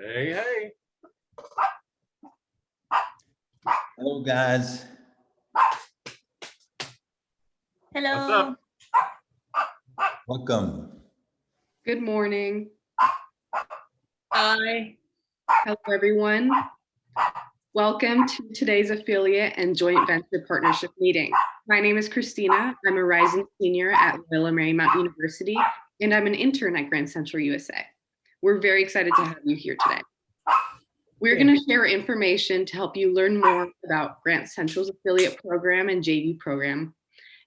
Hey, hey. Hello, guys. Hello. What's up? Welcome. Good morning. Hi. Hello, everyone. Welcome to today's affiliate and joint venture partnership meeting. My name is Christina. I'm a rising senior at Loyola Marymount University, and I'm an intern at Grand Central USA. We're very excited to have you here today. We're going to share information to help you learn more about Grand Central's affiliate program and JV program,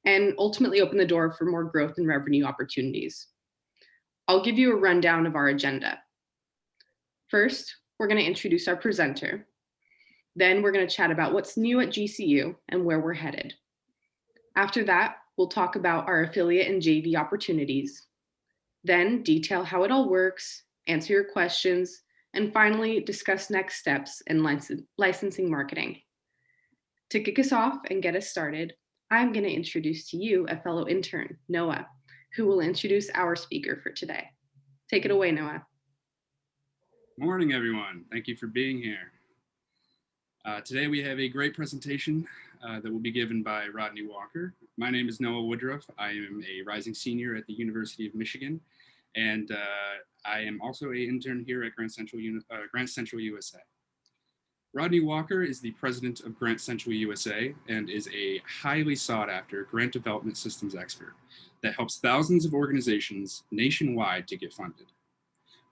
and ultimately open the door for more growth and revenue opportunities. I'll give you a rundown of our agenda. First, we're going to introduce our presenter. Then we're going to chat about what's new at GCU and where we're headed. After that, we'll talk about our affiliate and JV opportunities, then detail how it all works, answer your questions, and finally discuss next steps in licensing marketing. To kick us off and get us started, I'm going to introduce to you a fellow intern, Noah, who will introduce our speaker for today. Take it away, Noah. Morning, everyone. Thank you for being here. Today we have a great presentation that will be given by Rodney Walker. My name is Noah Woodruff. I am a rising senior at the University of Michigan, and I am also an intern here at Grand Central USA. Rodney Walker is the president of Grand Central USA and is a highly sought after grant development systems expert that helps thousands of organizations nationwide to get funded.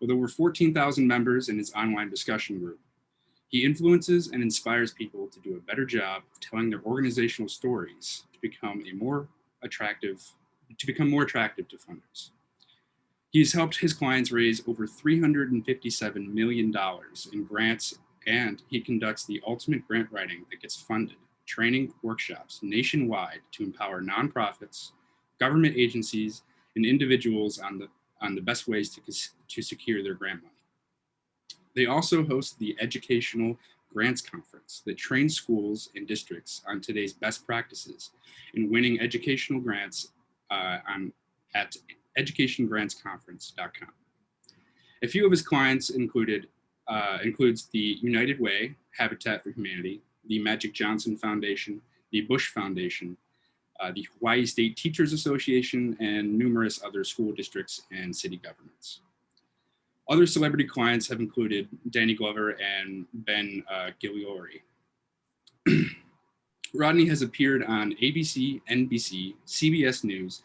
With over 14,000 members in his online discussion group, he influences and inspires people to do a better job of telling their organizational stories to become more attractive to funders. He's helped his clients raise over $357 million in grants, and he conducts the ultimate grant writing that gets funded, training workshops nationwide to empower nonprofits, government agencies, and individuals on the best ways to secure their grant money. They also host the Educational Grants Conference that trains schools and districts on today's best practices in winning educational grants at educationgrantsconference.com. A few of his clients includes the United Way, Habitat for Humanity, the Magic Johnson Foundation, the Bush Foundation, the Hawaii State Teachers Association, and numerous other school districts and city governments. Other celebrity clients have included Danny Glover and Ben Gigliori. Rodney has appeared on ABC, NBC, CBS News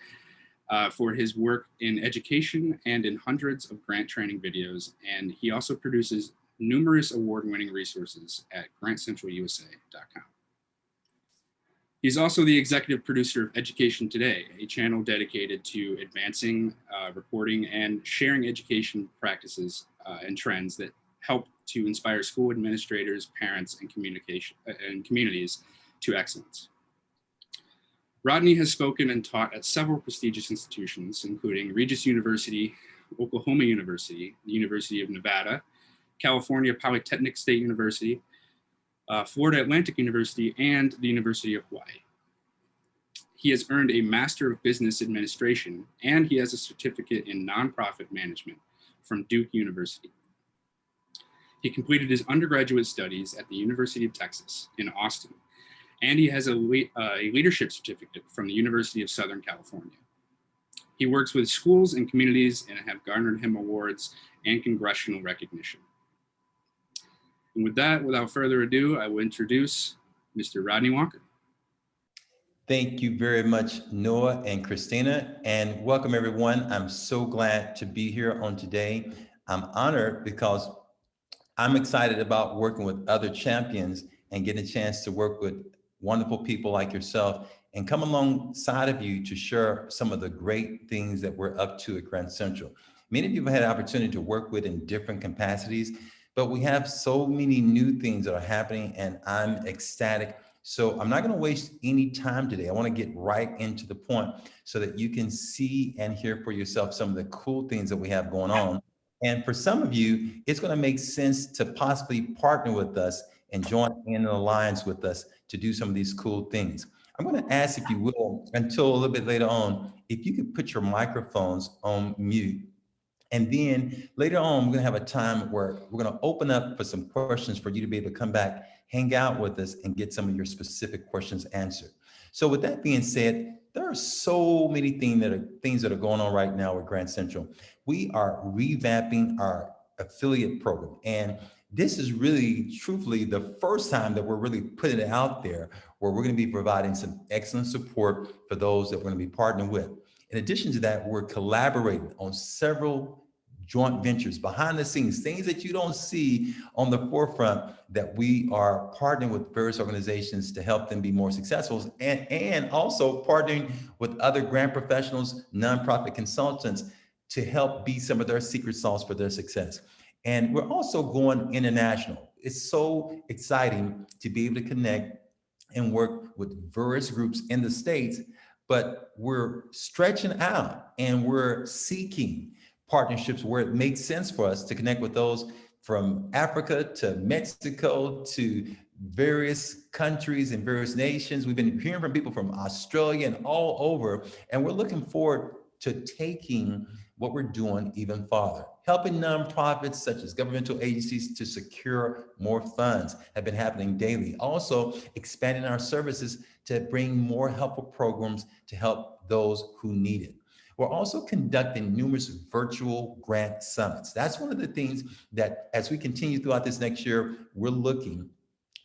for his work in education and in hundreds of grant training videos, and he also produces numerous award-winning resources at grantcentralusa.com. He's also the executive producer of Education Today, a channel dedicated to advancing reporting and sharing education practices and trends that help to inspire school administrators, parents, and communities to excellence. Rodney has spoken and taught at several prestigious institutions, including Regis University, Oklahoma University, the University of Nevada, California Polytechnic State University, Florida Atlantic University, and the University of Hawaii. He has earned a Master of Business Administration, and he has a certificate in nonprofit management from Duke University. He completed his undergraduate studies at the University of Texas in Austin, and he has a leadership certificate from the University of Southern California. He works with schools and communities and have garnered him awards and congressional recognition. And with that, without further ado, I will introduce Mr. Rodney Walker. Thank you very much, Noah and Christina, and welcome everyone. I'm so glad to be here on today. I'm honored because I'm excited about working with other champions and getting a chance to work with wonderful people like yourself and come alongside of you to share some of the great things that we're up to at Grand Central. Many of you have had the opportunity to work with in different capacities, but we have so many new things that are happening and I'm ecstatic. So I'm not going to waste any time today. I want to get right into the point so that you can see and hear for yourself some of the cool things that we have going on. And for some of you, it's going to make sense to possibly partner with us and join in an alliance with us to do some of these cool things. I'm going to ask, if you will, until a little bit later on, if you could put your microphones on mute And then later on, we're going to have a time where we're going to open up for some questions for you to be able to come back, hang out with us, and get some of your specific questions answered. So with that being said, there are so many things that are going on right now with Grand Central. We are revamping our affiliate program. And this is really, truthfully, the first time that we're really putting it out there where we're going to be providing some excellent support for those that we're going to be partnering with. In addition to that, we're collaborating on several joint ventures behind the scenes, things that you don't see on the forefront, that we are partnering with various organizations to help them be more successful, and also partnering with other grant professionals, nonprofit consultants to help be some of their secret sauce for their success. And we're also going international. It's so exciting to be able to connect and work with various groups in the States, but we're stretching out and we're seeking partnerships where it makes sense for us to connect with those from Africa to Mexico to various countries and various nations. We've been hearing from people from Australia and all over, and we're looking forward to taking what we're doing even farther. Helping nonprofits such as governmental agencies to secure more funds have been happening daily. Also, expanding our services to bring more helpful programs to help those who need it. We're also conducting numerous virtual grant summits. That's one of the things that, as we continue throughout this next year, we're looking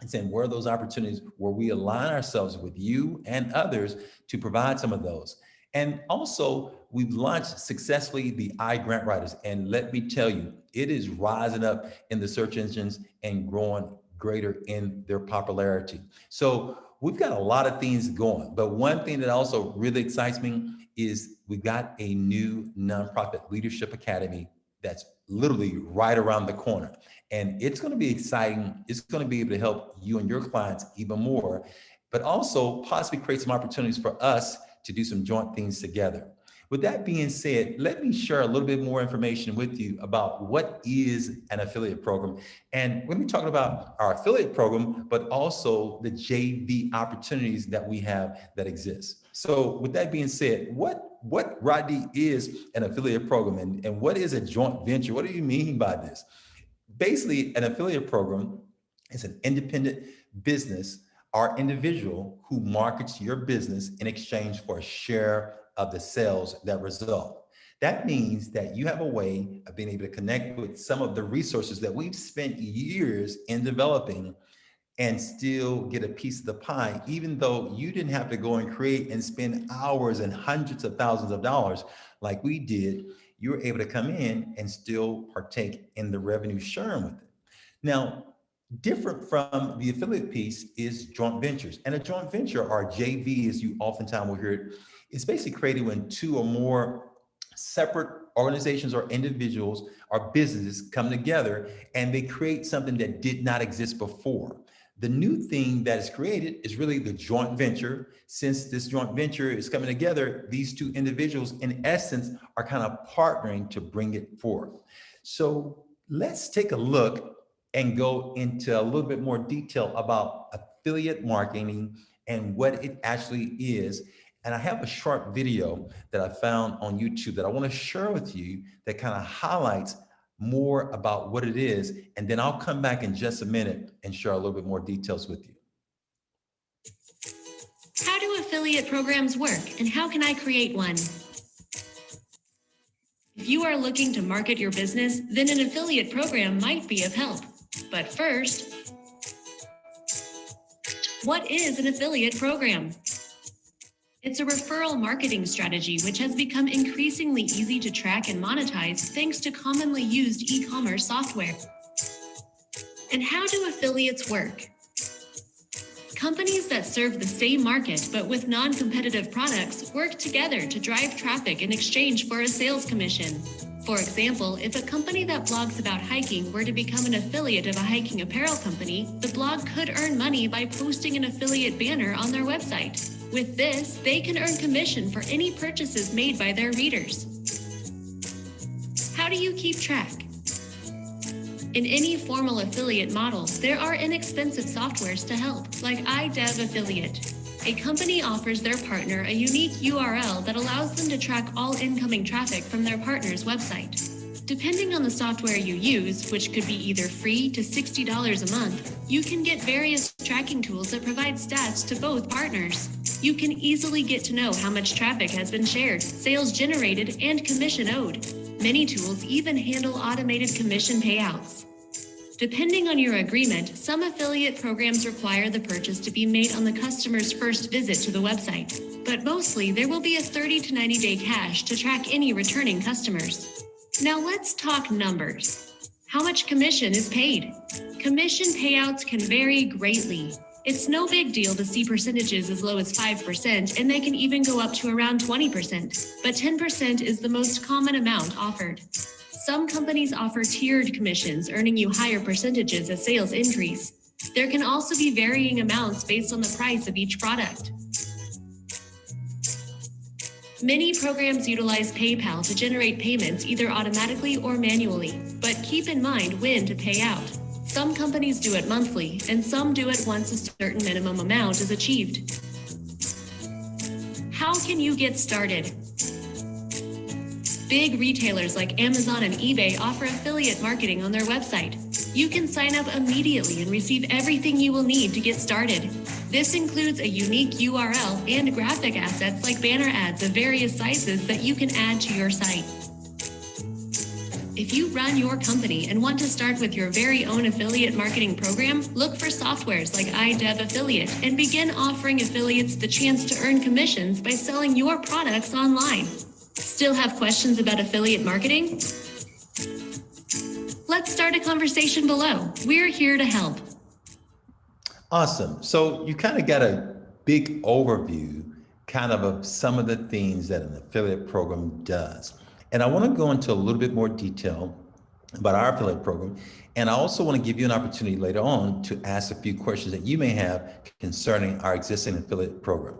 and saying, where are those opportunities where we align ourselves with you and others to provide some of those? And also, we've launched successfully the iGrant Writers. And let me tell you, it is rising up in the search engines and growing greater in their popularity. So we've got a lot of things going. But one thing that also really excites me is we got a new nonprofit leadership academy that's literally right around the corner. And it's going to be exciting. It's going to be able to help you and your clients even more, but also possibly create some opportunities for us to do some joint things together. With that being said, let me share a little bit more information with you about what is an affiliate program. And we're going to be talking about our affiliate program, but also the JV opportunities that we have that exist. So with that being said, what Rodney, is an affiliate program, and what is a joint venture? What do you mean by this? Basically, an affiliate program is an independent business or individual who markets your business in exchange for a share of the sales that result. That means that you have a way of being able to connect with some of the resources that we've spent years in developing and still get a piece of the pie, even though you didn't have to go and create and spend hours and hundreds of thousands of dollars like we did. You were able to come in and still partake in the revenue sharing with it. Now, different from the affiliate piece is joint ventures. And a joint venture, or JV, as you oftentimes will hear it, is basically created when two or more separate organizations or individuals or businesses come together and they create something that did not exist before. The new thing that is created is really the joint venture. Since this joint venture is coming together, these two individuals, in essence, are kind of partnering to bring it forth. So let's take a look and go into a little bit more detail about affiliate marketing and what it actually is. And I have a short video that I found on YouTube that I want to share with you that kind of highlights more about what it is. And then I'll come back in just a minute and share a little bit more details with you. How do affiliate programs work, and how can I create one? If you are looking to market your business, then an affiliate program might be of help. But first, what is an affiliate program? It's a referral marketing strategy which has become increasingly easy to track and monetize thanks to commonly used e-commerce software. And how do affiliates work? Companies that serve the same market but with non-competitive products work together to drive traffic in exchange for a sales commission. For example, if a company that blogs about hiking were to become an affiliate of a hiking apparel company, the blog could earn money by posting an affiliate banner on their website. With this, they can earn commission for any purchases made by their readers. How do you keep track? In any formal affiliate model, there are inexpensive softwares to help, like iDev Affiliate. A company offers their partner a unique URL that allows them to track all incoming traffic from their partner's website. Depending on the software you use, which could be either free to $60 a month, you can get various tracking tools that provide stats to both partners. You can easily get to know how much traffic has been shared, sales generated, and commission owed. Many tools even handle automated commission payouts. Depending on your agreement, some affiliate programs require the purchase to be made on the customer's first visit to the website, but mostly there will be a 30 to 90-day cache to track any returning customers. Now let's talk numbers. How much commission is paid? Commission payouts can vary greatly. It's no big deal to see percentages as low as 5%, and they can even go up to around 20%, but 10% is the most common amount offered. Some companies offer tiered commissions, earning you higher percentages as sales increase. There can also be varying amounts based on the price of each product. Many programs utilize PayPal to generate payments either automatically or manually, but keep in mind when to pay out. Some companies do it monthly, and some do it once a certain minimum amount is achieved. How can you get started? Big retailers like Amazon and eBay offer affiliate marketing on their website. You can sign up immediately and receive everything you will need to get started. This includes a unique URL and graphic assets like banner ads of various sizes that you can add to your site. If you run your company and want to start with your very own affiliate marketing program, look for softwares like iDev Affiliate and begin offering affiliates the chance to earn commissions by selling your products online. Still have questions about affiliate marketing? Let's start a conversation below. We're here to help. Awesome. So you kind of got a big overview of some of the things that an affiliate program does. And I want to go into a little bit more detail about our affiliate program. And I also want to give you an opportunity later on to ask a few questions that you may have concerning our existing affiliate program.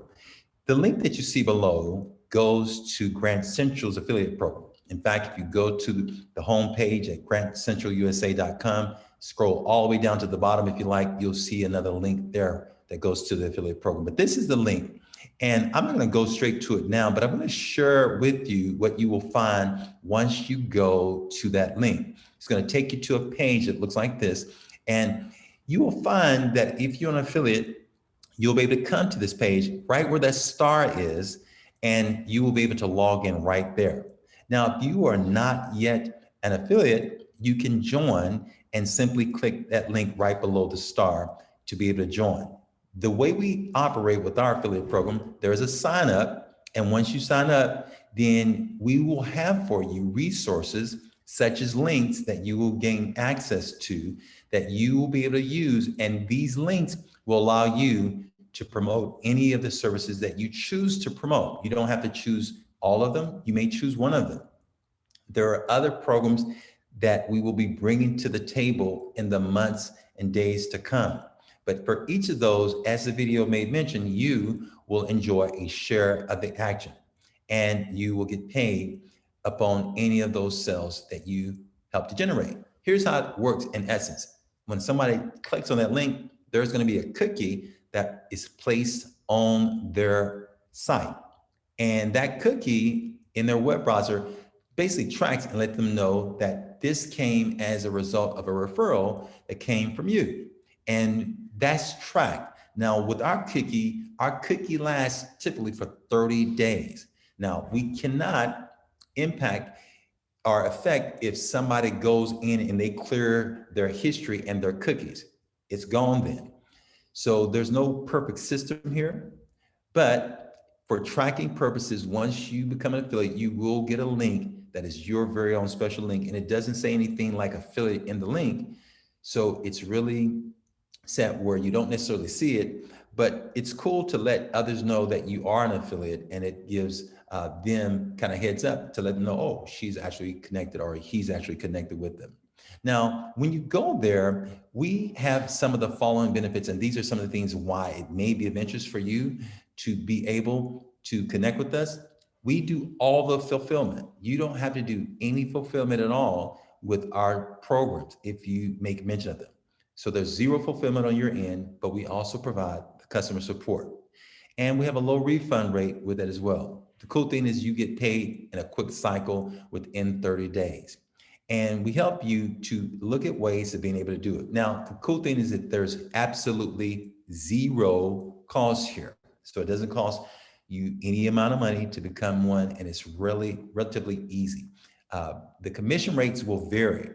The link that you see below goes to Grant Central's affiliate program. In fact, if you go to the homepage at grantcentralusa.com, scroll all the way down to the bottom if you like, you'll see another link there that goes to the affiliate program. But this is the link. And I'm going to go straight to it now, but I'm going to share with you what you will find once you go to that link. It's going to take you to a page that looks like this. And you will find that if you're an affiliate, you'll be able to come to this page right where that star is, and you will be able to log in right there. Now, if you are not yet an affiliate, you can join and simply click that link right below the star to be able to join. The way we operate with our affiliate program, there is a sign up. And once you sign up, then we will have for you resources such as links that you will gain access to that you will be able to use. And these links will allow you to promote any of the services that you choose to promote. You don't have to choose all of them. You may choose one of them. There are other programs that we will be bringing to the table in the months and days to come. But for each of those, as the video made mention, you will enjoy a share of the action, and you will get paid upon any of those sales that you help to generate. Here's how it works in essence. When somebody clicks on that link, there's going to be a cookie that is placed on their site. And that cookie in their web browser basically tracks and let them know that this came as a result of a referral that came from you. And that's tracked. Now with our cookie lasts typically for 30 days. Now we cannot impact or affect if somebody goes in and they clear their history and their cookies. It's gone then. So there's no perfect system here, but for tracking purposes, once you become an affiliate, you will get a link that is your very own special link. And it doesn't say anything like affiliate in the link. So it's really set where you don't necessarily see it, but it's cool to let others know that you are an affiliate, and it gives them kind of heads up to let them know, oh, she's actually connected or he's actually connected with them. Now, when you go there, we have some of the following benefits, and these are some of the things why it may be of interest for you to be able to connect with us. We do all the fulfillment. You don't have to do any fulfillment at all with our programs if you make mention of them. So there's zero fulfillment on your end, but we also provide the customer support. And we have a low refund rate with it as well. The cool thing is you get paid in a quick cycle within 30 days. And we help you to look at ways of being able to do it. Now, the cool thing is that there's absolutely zero cost here. So it doesn't cost you any amount of money to become one, and it's really relatively easy. The commission rates will vary.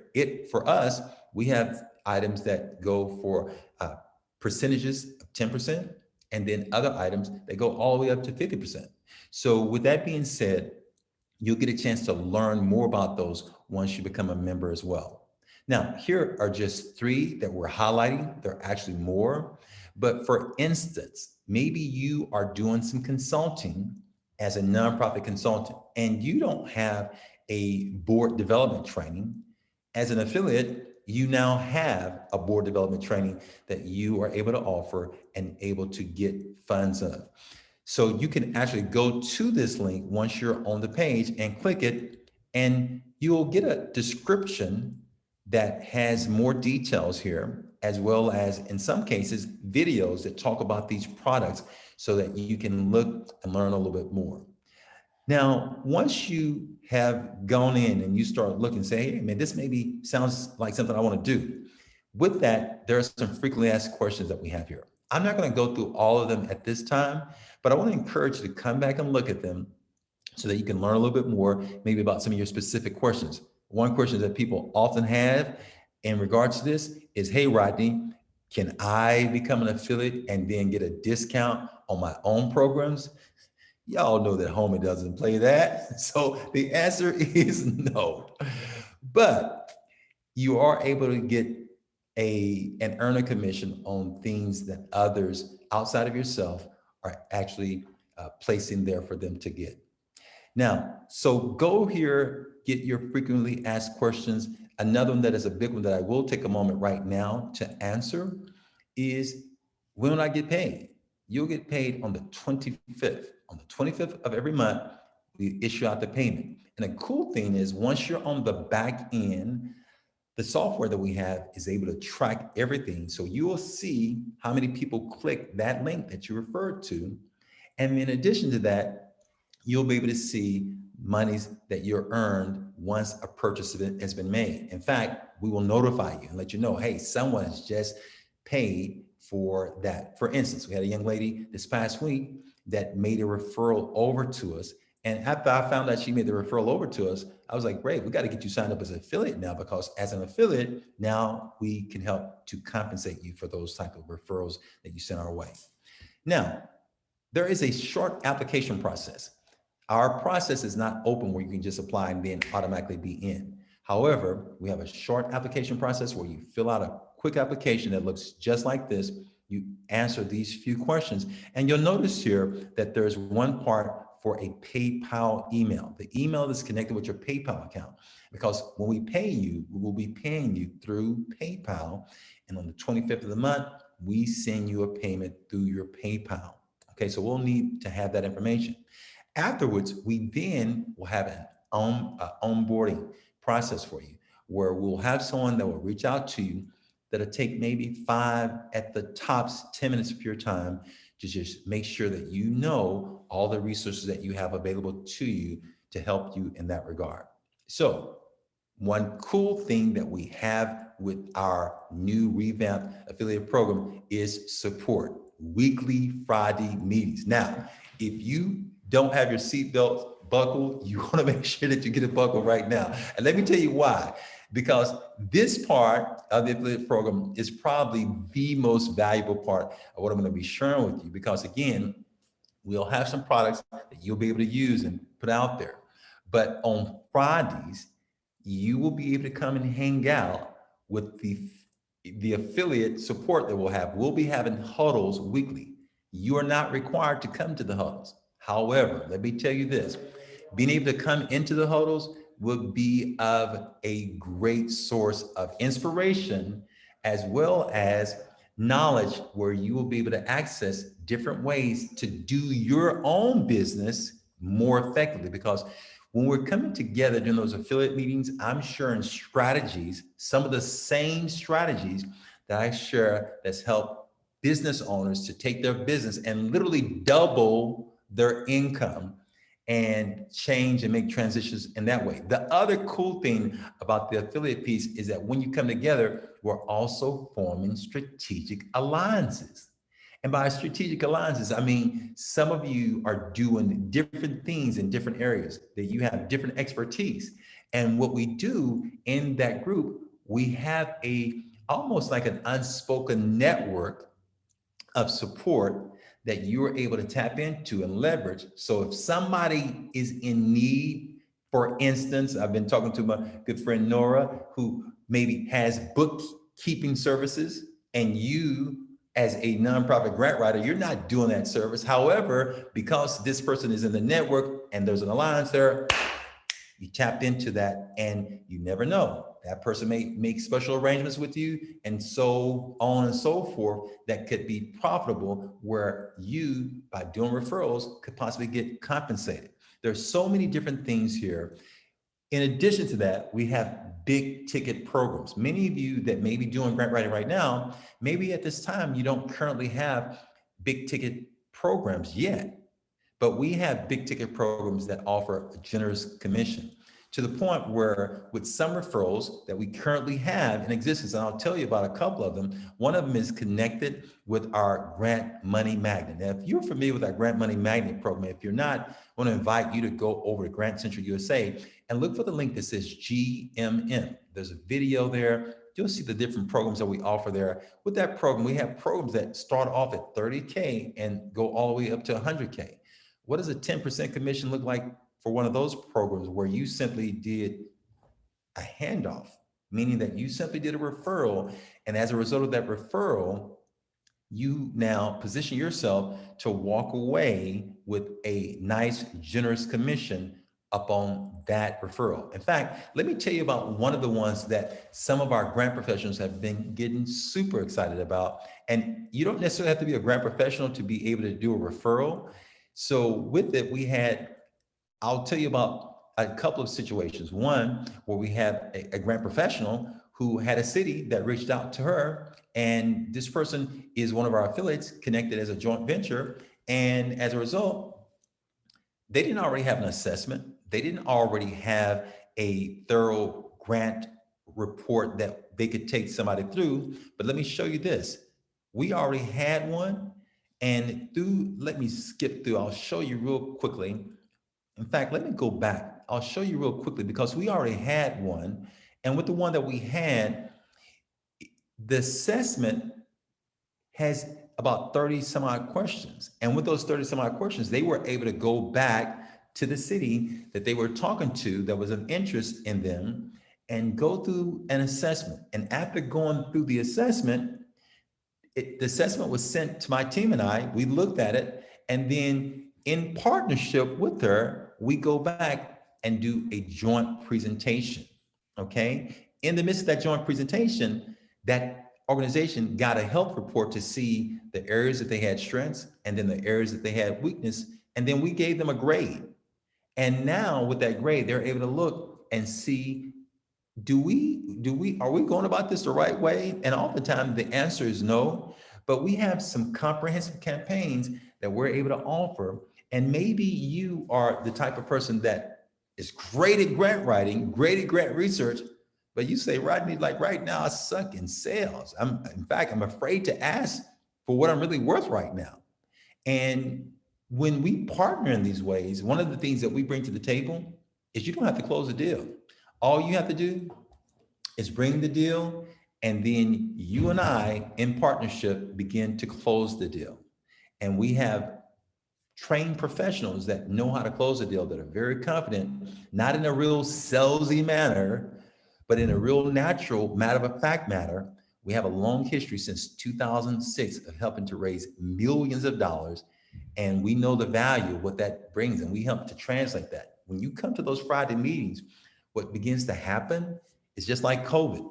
For us, we have items that go for percentages of 10%, and then other items that go all the way up to 50%. So with that being said, you'll get a chance to learn more about those once you become a member as well. Now, here are just 3 that we're highlighting. There are actually more. But for instance, maybe you are doing some consulting as a nonprofit consultant and you don't have a board development training. As an affiliate, you now have a board development training that you are able to offer and able to get funds of. So you can actually go to this link once you're on the page and click it, and you'll get a description that has more details here, as well as in some cases, videos that talk about these products so that you can look and learn a little bit more. Now, once you have gone in and you start looking and say, hey, man, this maybe sounds like something I want to do. With that, there are some frequently asked questions that we have here. I'm not going to go through all of them at this time, but I want to encourage you to come back and look at them so that you can learn a little bit more, maybe about some of your specific questions. One question that people often have in regards to this is, hey, Rodney, can I become an affiliate and then get a discount on my own programs? Y'all know that homie doesn't play that. So the answer is no. But you are able to get and earn a commission on things that others outside of yourself are actually placing there for them to get. Now, so go here, get your frequently asked questions. Another one that is a big one that I will take a moment right now to answer is, when will I get paid? You'll get paid on the 25th. On the 25th of every month, we issue out the payment. And the cool thing is, once you're on the back end, the software that we have is able to track everything. So you will see how many people click that link that you referred to. And in addition to that, you'll be able to see monies that you're earned once a purchase has been made. In fact, we will notify you and let you know, hey, someone has just paid for that. For instance, we had a young lady this past week that made a referral over to us. And after I found out she made the referral over to us, I was like, great, we got to get you signed up as an affiliate now, because as an affiliate, now we can help to compensate you for those type of referrals that you send our way. Now, there is a short application process. Our process is not open where you can just apply and then automatically be in. However, we have a short application process where you fill out a quick application that looks just like this. You answer these few questions, and you'll notice here that there's one part for a PayPal email. The email is connected with your PayPal account, because when we pay you, we will be paying you through PayPal. And on the 25th of the month, we send you a payment through your PayPal. Okay, so we'll need to have that information. Afterwards, we then will have an onboarding process for you, where we'll have someone that will reach out to you that'll take maybe 5, at the tops, 10 minutes of your time to just make sure that you know all the resources that you have available to you to help you in that regard. So one cool thing that we have with our new revamped affiliate program is support. Weekly Friday meetings. Now, if you don't have your seatbelt buckled, you want to make sure that you get it buckled right now. And let me tell you why. Because this part of the affiliate program is probably the most valuable part of what I'm going to be sharing with you. Because again, we'll have some products that you'll be able to use and put out there. But on Fridays, you will be able to come and hang out with the affiliate support that we'll have. We'll be having huddles weekly. You are not required to come to the huddles. However, let me tell you this, being able to come into the huddles will be of a great source of inspiration, as well as knowledge, where you will be able to access different ways to do your own business more effectively. Because when we're coming together during those affiliate meetings, I'm sharing strategies, some of the same strategies that I share that's helped business owners to take their business and literally double their income and change and make transitions in that way. The other cool thing about the affiliate piece is that when you come together, we're also forming strategic alliances. And by strategic alliances, I mean, some of you are doing different things in different areas, that you have different expertise. And what we do in that group, we have almost like an unspoken network of support that you're able to tap into and leverage. So if somebody is in need, for instance, I've been talking to my good friend Nora, who maybe has bookkeeping services, and you as a nonprofit grant writer, you're not doing that service. However, because this person is in the network and there's an alliance there, you tapped into that, and you never know. That person may make special arrangements with you, and so on and so forth, that could be profitable, where you, by doing referrals, could possibly get compensated. There's so many different things here. In addition to that, we have big ticket programs. Many of you that may be doing grant writing right now, maybe at this time you don't currently have big ticket programs yet. But we have big ticket programs that offer a generous commission, to the point where with some referrals that we currently have in existence, and I'll tell you about a couple of them. One of them is connected with our Grant Money Magnet. Now, if you're familiar with our Grant Money Magnet program, if you're not, I want to invite you to go over to Grant Central USA and look for the link that says GMM. There's a video there. You'll see the different programs that we offer there. With that program, we have programs that start off at 30K and go all the way up to 100K. What does a 10% commission look like for one of those programs, where you simply did a handoff, meaning that you simply did a referral, and as a result of that referral, you now position yourself to walk away with a nice, generous commission upon that referral. In fact, let me tell you about one of the ones that some of our grant professionals have been getting super excited about. And you don't necessarily have to be a grant professional to be able to do a referral. So with it, I'll tell you about a couple of situations. One, where we have a grant professional who had a city that reached out to her, and this person is one of our affiliates, connected as a joint venture. And as a result, they didn't already have an assessment. They didn't already have a thorough grant report that they could take somebody through. But let me show you this. We already had one. And let me skip through, I'll show you real quickly. In fact, let me go back. I'll show you real quickly, because we already had one. And with the one that we had, the assessment has about 30 some odd questions. And with those 30 some odd questions, they were able to go back to the city that they were talking to that was of interest in them and go through an assessment. And after going through the assessment, the assessment was sent to my team and I. We looked at it, and then in partnership with her, we go back and do a joint presentation, okay? In the midst of that joint presentation, that organization got a health report to see the areas that they had strengths and then the areas that they had weakness, and then we gave them a grade. And now with that grade, they're able to look and see, are we going about this the right way? And oftentimes the answer is no, but we have some comprehensive campaigns that we're able to offer. And maybe you are the type of person that is great at grant writing, great at grant research, but you say, Rodney, like right now, I suck in sales. In fact, I'm afraid to ask for what I'm really worth right now. And when we partner in these ways, one of the things that we bring to the table is you don't have to close a deal. All you have to do is bring the deal, and then you and I, in partnership, begin to close the deal. And we have trained professionals that know how to close a deal, that are very confident, not in a real salesy manner, but in a real natural, matter-of-fact manner. We have a long history since 2006 of helping to raise millions of dollars, and we know the value of what that brings, and we help to translate that. When you come to those Friday meetings, what begins to happen is just like COVID.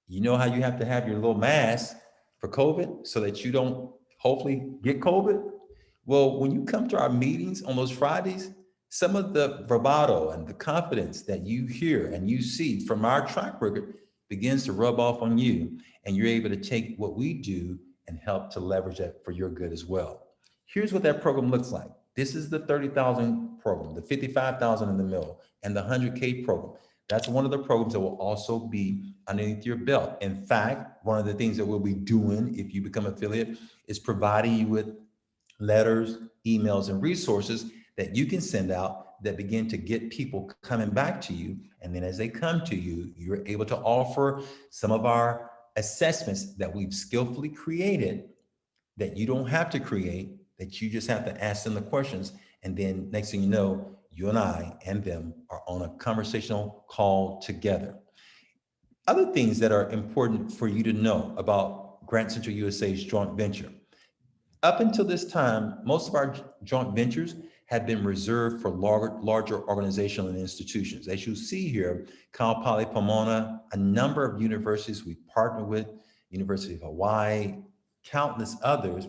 You know how you have to have your little mask for COVID so that you don't hopefully get COVID? Well, when you come to our meetings on those Fridays, some of the bravado and the confidence that you hear and you see from our track record begins to rub off on you, and you're able to take what we do and help to leverage that for your good as well. Here's what that program looks like. This is the 30,000 program, the 55,000 in the middle, and the 100K program. That's one of the programs that will also be underneath your belt. In fact, one of the things that we'll be doing if you become affiliate is providing you with letters, emails, and resources that you can send out that begin to get people coming back to you. And then as they come to you, you're able to offer some of our assessments that we've skillfully created that you don't have to create, that you just have to ask them the questions. And then next thing you know, you and I and them are on a conversational call together. Other things that are important for you to know about Grant Central USA's joint venture. Up until this time, most of our joint ventures have been reserved for larger organizational and institutions. As you see here, Cal Poly Pomona, a number of universities we partner with, University of Hawaii, countless others,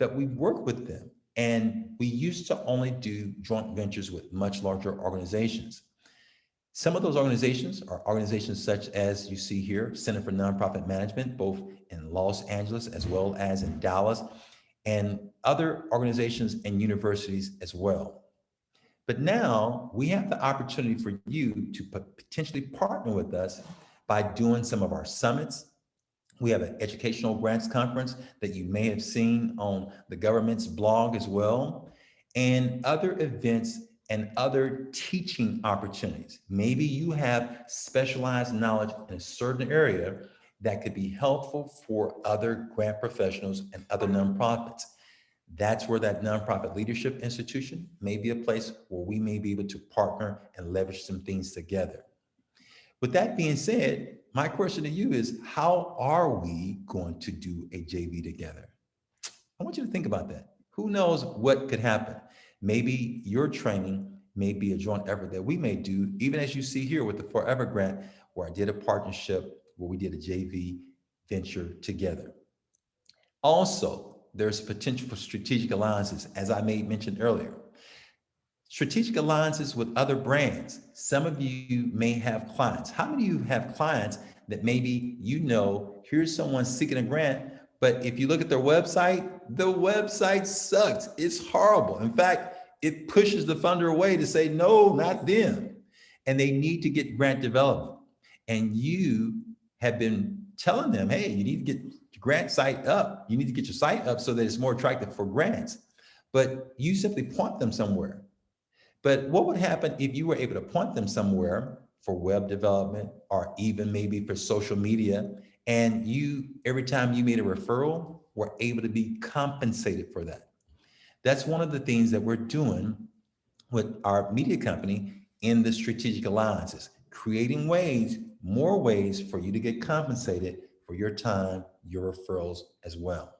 that we work with them. And we used to only do joint ventures with much larger organizations. Some of those organizations are organizations such as you see here, Center for Nonprofit Management, both in Los Angeles as well as in Dallas, and other organizations and universities as well. But now we have the opportunity for you to potentially partner with us by doing some of our summits. We have an educational grants conference that you may have seen on the government's blog as well, and other events and other teaching opportunities. Maybe you have specialized knowledge in a certain area that could be helpful for other grant professionals and other nonprofits. That's where that nonprofit leadership institution may be a place where we may be able to partner and leverage some things together. With that being said, my question to you is, how are we going to do a JV together? I want you to think about that. Who knows what could happen? Maybe your training may be a joint effort that we may do, even as you see here with the Forever Grant, where I did a partnership, where we did a JV venture together. Also, there's potential for strategic alliances, as I made mention earlier. Strategic alliances with other brands. Some of you may have clients. How many of you have clients that maybe you know, here's someone seeking a grant, but if you look at their website, the website sucks. It's horrible. In fact, it pushes the funder away to say, no, not them. And they need to get grant development. And you have been telling them, hey, you need to get your grant site up. You need to get your site up so that it's more attractive for grants. But you simply point them somewhere. But what would happen if you were able to point them somewhere for web development or even maybe for social media, and you, every time you made a referral, were able to be compensated for that? That's one of the things that we're doing with our media company in the strategic alliances, creating ways, more ways for you to get compensated for your time, your referrals as well.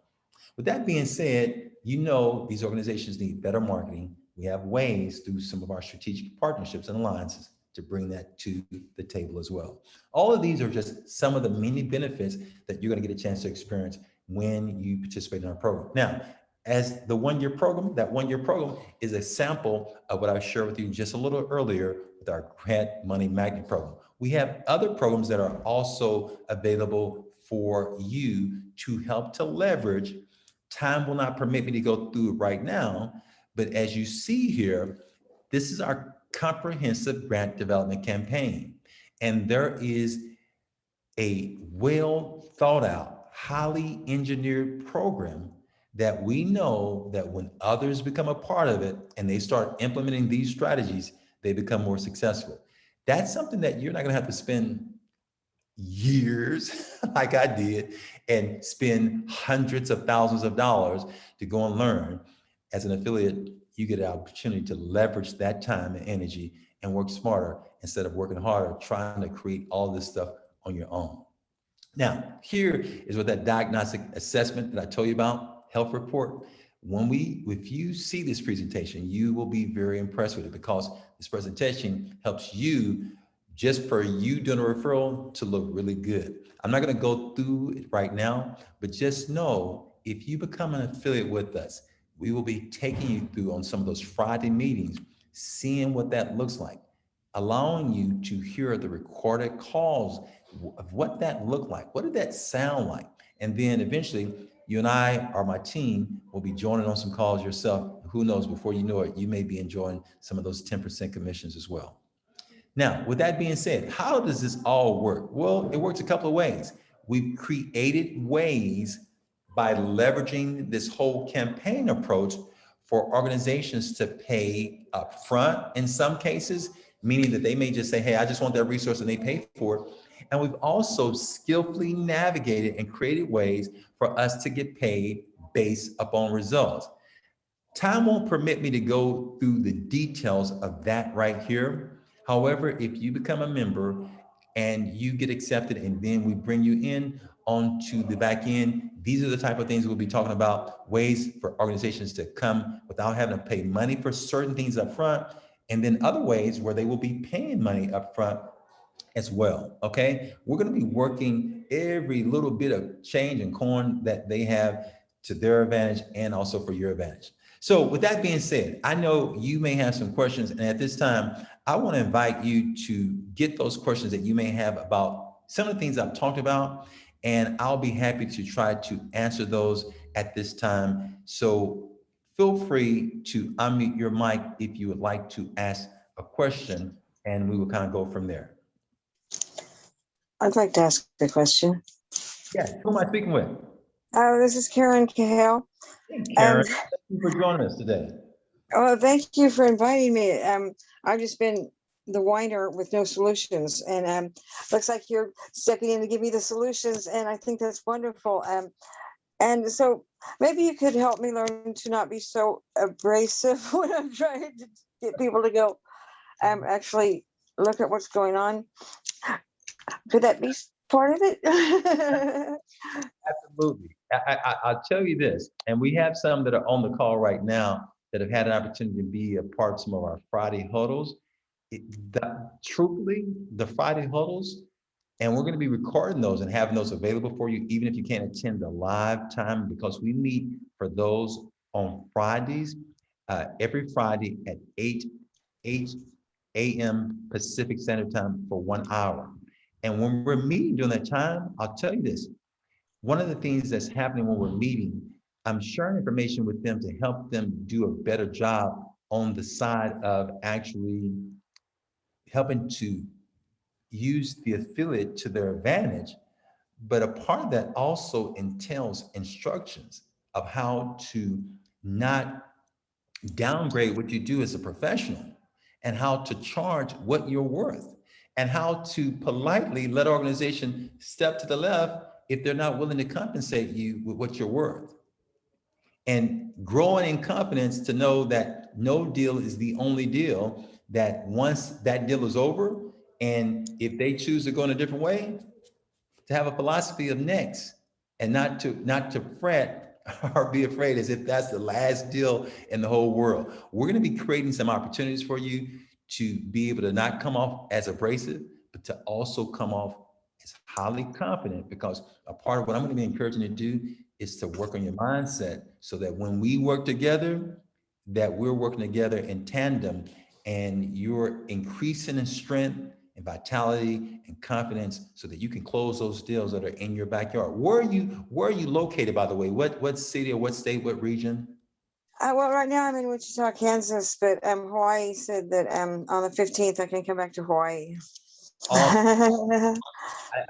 With that being said, you know these organizations need better marketing. We have ways through some of our strategic partnerships and alliances to bring that to the table as well. All of these are just some of the many benefits that you're going to get a chance to experience when you participate in our program. Now, as the one-year program, that one-year program is a sample of what I shared with you just a little earlier with our Grant Money Magnet program. We have other programs that are also available for you to help to leverage. Time will not permit me to go through it right now, but as you see here, this is our comprehensive grant development campaign. And there is a well thought out, highly engineered program that we know that when others become a part of it and they start implementing these strategies, they become more successful. That's something that you're not going to have to spend years like I did and spend hundreds of thousands of dollars to go and learn. As an affiliate, you get an opportunity to leverage that time and energy and work smarter instead of working harder, trying to create all this stuff on your own. Now, here is what that diagnostic assessment that I told you about, health report. If you see this presentation, you will be very impressed with it, because this presentation helps you, just for you doing a referral, to look really good. I'm not going to go through it right now, but just know if you become an affiliate with us, we will be taking you through on some of those Friday meetings, seeing what that looks like, allowing you to hear the recorded calls of what that looked like. What did that sound like? And then eventually you and I or my team will be joining on some calls yourself. Who knows, before you know it, you may be enjoying some of those 10% commissions as well. Now, with that being said, how does this all work? Well, it works a couple of ways. We've created ways by leveraging this whole campaign approach for organizations to pay upfront in some cases, meaning that they may just say, hey, I just want that resource, and they pay for it. And we've also skillfully navigated and created ways for us to get paid based upon results. Time won't permit me to go through the details of that right here. However, if you become a member and you get accepted and then we bring you in onto the back end, these are the type of things we'll be talking about, ways for organizations to come without having to pay money for certain things up front, and then other ways where they will be paying money up front as well, okay? We're gonna be working every little bit of change and coin that they have to their advantage and also for your advantage. So with that being said, I know you may have some questions, and at this time, I want to invite you to get those questions that you may have about some of the things I've talked about, and I'll be happy to try to answer those at this time. So feel free to unmute your mic if you would like to ask a question, and we will kind of go from there. I'd like to ask a question. Yeah, who am I speaking with? This is Karen Cahill. Hey, Karen, thank you for joining us today. Oh, thank you for inviting me. I've just been the whiner with no solutions, and looks like you're stepping in to give me the solutions, and I think that's wonderful. And so maybe you could help me learn to not be so abrasive when I'm trying to get people to go actually look at what's going on. Could that be part of it? Absolutely. I'll tell you this, and we have some that are on the call right now that have had an opportunity to be a part of some of our Friday huddles. Truthfully, the Friday huddles, and we're going to be recording those and having those available for you, even if you can't attend the live time, because we meet for those on Fridays, every Friday at 8 a.m. Pacific Standard Time for 1 hour. And when we're meeting during that time, I'll tell you this, one of the things that's happening when we're meeting, I'm sharing information with them to help them do a better job on the side of actually helping to use the affiliate to their advantage. But a part of that also entails instructions of how to not downgrade what you do as a professional, and how to charge what you're worth, and how to politely let organization step to the left if they're not willing to compensate you with what you're worth. And growing in confidence to know that no deal is the only deal, that once that deal is over, and if they choose to go in a different way, to have a philosophy of next, and not to fret or be afraid as if that's the last deal in the whole world. We're going to be creating some opportunities for you to be able to not come off as abrasive, but to also come off as highly confident, because a part of what I'm going to be encouraging you to do is to work on your mindset so that when we work together, that we're working together in tandem, and you're increasing in strength and vitality and confidence so that you can close those deals that are in your backyard. Where are you located, by the way? What city or what state, what region? Well, right now I'm in Wichita, Kansas, but Hawaii said that on the 15th I can come back to Hawaii. I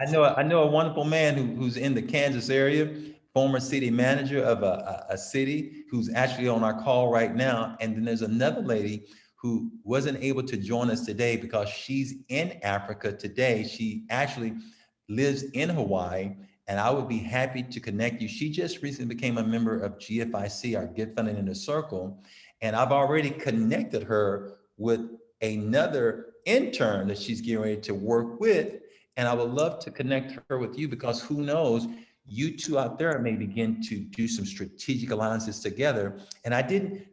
know a wonderful man who's in the Kansas area, former city manager of a city, who's actually on our call right now. And then there's another lady who wasn't able to join us today because she's in Africa today. She actually lives in Hawaii, and I would be happy to connect you. She just recently became a member of GFIC, our Get Funding in a Circle, and I've already connected her with another intern that she's getting ready to work with. And I would love to connect her with you, because who knows, you two out there may begin to do some strategic alliances together. And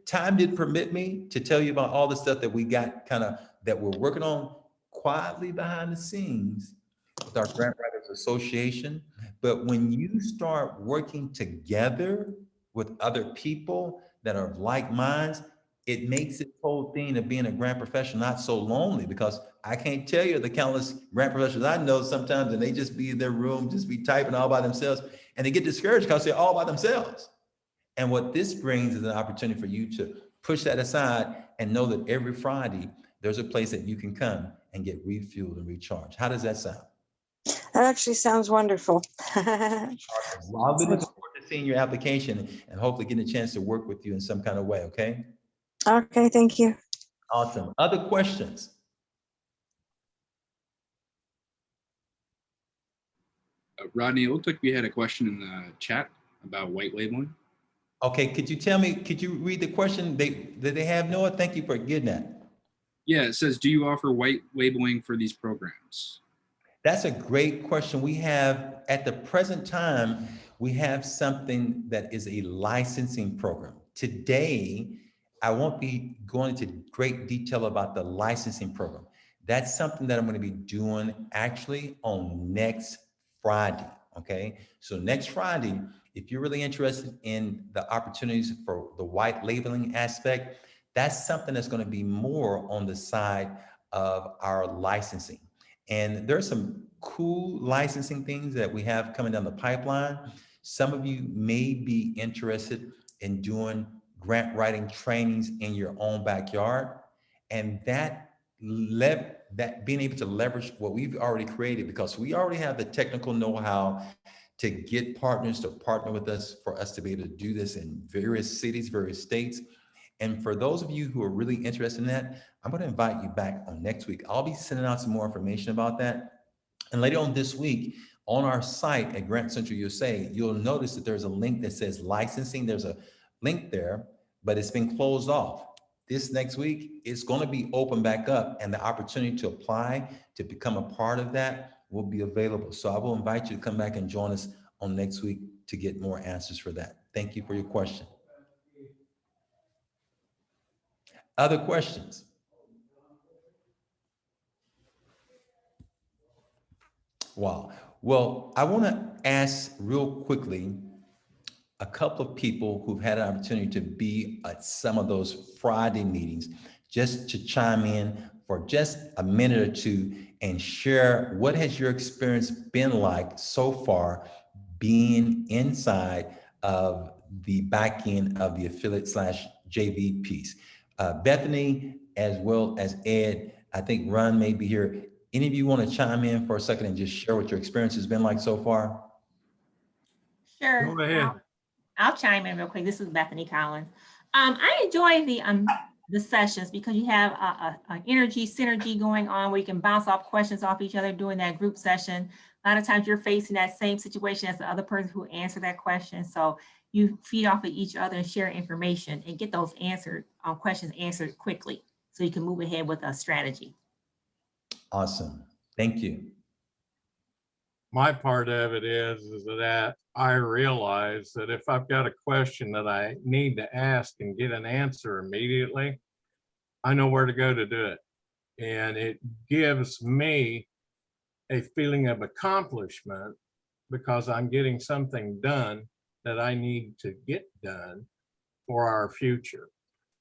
time didn't permit me to tell you about all the stuff that we got that we're working on quietly behind the scenes with our Grant Writers Association. But when you start working together with other people that are of like minds, it makes this whole thing of being a grant professional not so lonely, because I can't tell you the countless grant professionals I know sometimes, and they just be in their room, just be typing all by themselves. and they get discouraged because they're all by themselves. And what this brings is an opportunity for you to push that aside and know that every Friday, there's a place that you can come and get refueled and recharged. How does that sound? That actually sounds wonderful. Well, I'll be looking forward to seeing your application and hopefully getting a chance to work with you in some kind of way, okay? Okay, thank you. Awesome. Other questions? Rodney, it looked like we had a question in the chat about white labeling. Okay, could you read the question that they have, Noah? Thank you for getting that. Yeah, it says, do you offer white labeling for these programs? That's a great question. We have, at the present time, we have something that is a licensing program. Today, I won't be going into great detail about the licensing program. That's something that I'm going to be doing actually on next Friday, okay? So next Friday, if you're really interested in the opportunities for the white labeling aspect, that's something that's going to be more on the side of our licensing. And there's some cool licensing things that we have coming down the pipeline. Some of you may be interested in doing grant writing trainings in your own backyard. And that being able to leverage what we've already created, because we already have the technical know-how to get partners to partner with us for us to be able to do this in various cities, various states. And for those of you who are really interested in that, I'm going to invite you back on next week. I'll be sending out some more information about that. And later on this week, on our site at Grant Central USA, you'll notice that there's a link that says licensing. There's a link there, but it's been closed off. This next week, it's going to be open back up, and the opportunity to apply to become a part of that will be available. So I will invite you to come back and join us on next week to get more answers for that. Thank you for your question. Other questions? Wow. Well, I want to ask real quickly a couple of people who've had an opportunity to be at some of those Friday meetings, just to chime in for just a minute or two and share what has your experience been like so far being inside of the back end of the affiliate / JV piece. Bethany, as well as Ed, I think Ron may be here. Any of you want to chime in for a second and just share what your experience has been like so far? Sure. Go ahead. I'll chime in real quick. This is Bethany Collins. I enjoy the sessions because you have a energy synergy going on where you can bounce off questions off each other during that group session. A lot of times you're facing that same situation as the other person who answered that question. So you feed off of each other and share information and get those questions answered quickly so you can move ahead with a strategy. Awesome. Thank you. My part of it is that I realize that if I've got a question that I need to ask and get an answer immediately, I know where to go to do it. And it gives me a feeling of accomplishment because I'm getting something done that I need to get done for our future.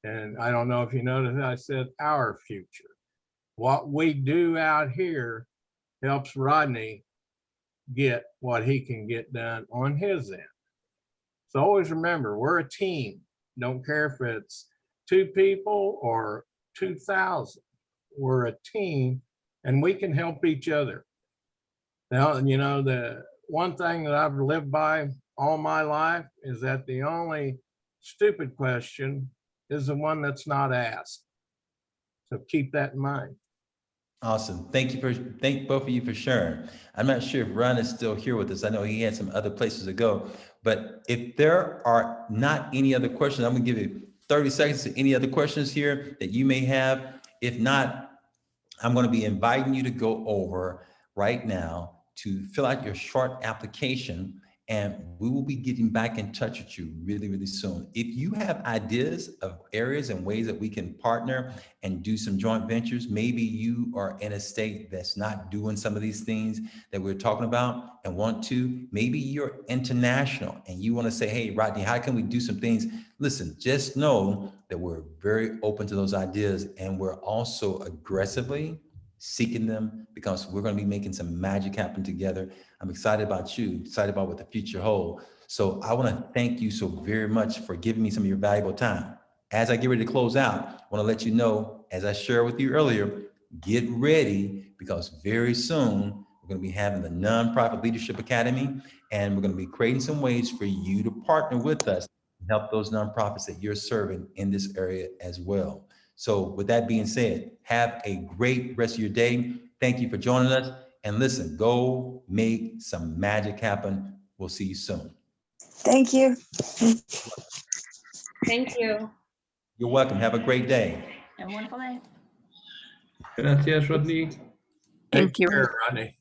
And I don't know if you noticed, I said our future. What we do out here helps Rodney get what he can get done on his end. So always remember, we're a team. Don't care if it's 2 people or 2,000. We're a team and we can help each other. Now, you know, the one thing that I've lived by all my life is that the only stupid question is the one that's not asked. So keep that in mind. Awesome. Thank both of you for sharing. I'm not sure if Ron is still here with us. I know he had some other places to go, but if there are not any other questions, I'm gonna give you 30 seconds to any other questions here that you may have. If not, I'm gonna be inviting you to go over right now to fill out your short application, and we will be getting back in touch with you really, really soon. If you have ideas of areas and ways that we can partner and do some joint ventures, maybe you are in a state that's not doing some of these things that we're talking about and want to, maybe you're international and you want to say, hey, Rodney, how can we do some things? Listen, just know that we're very open to those ideas, and we're also aggressively seeking them, because we're going to be making some magic happen together. I'm excited about you, excited about what the future holds. So I want to thank you so very much for giving me some of your valuable time. As I get ready to close out, I want to let you know, as I shared with you earlier, get ready, because very soon we're going to be having the Nonprofit Leadership Academy, and we're going to be creating some ways for you to partner with us and help those nonprofits that you're serving in this area as well. So with that being said, have a great rest of your day. Thank you for joining us. And listen, go make some magic happen. We'll see you soon. Thank you. Thank you. You're welcome. Have a great day. Have a wonderful day. Gracias, Rodney. Take care, Rodney.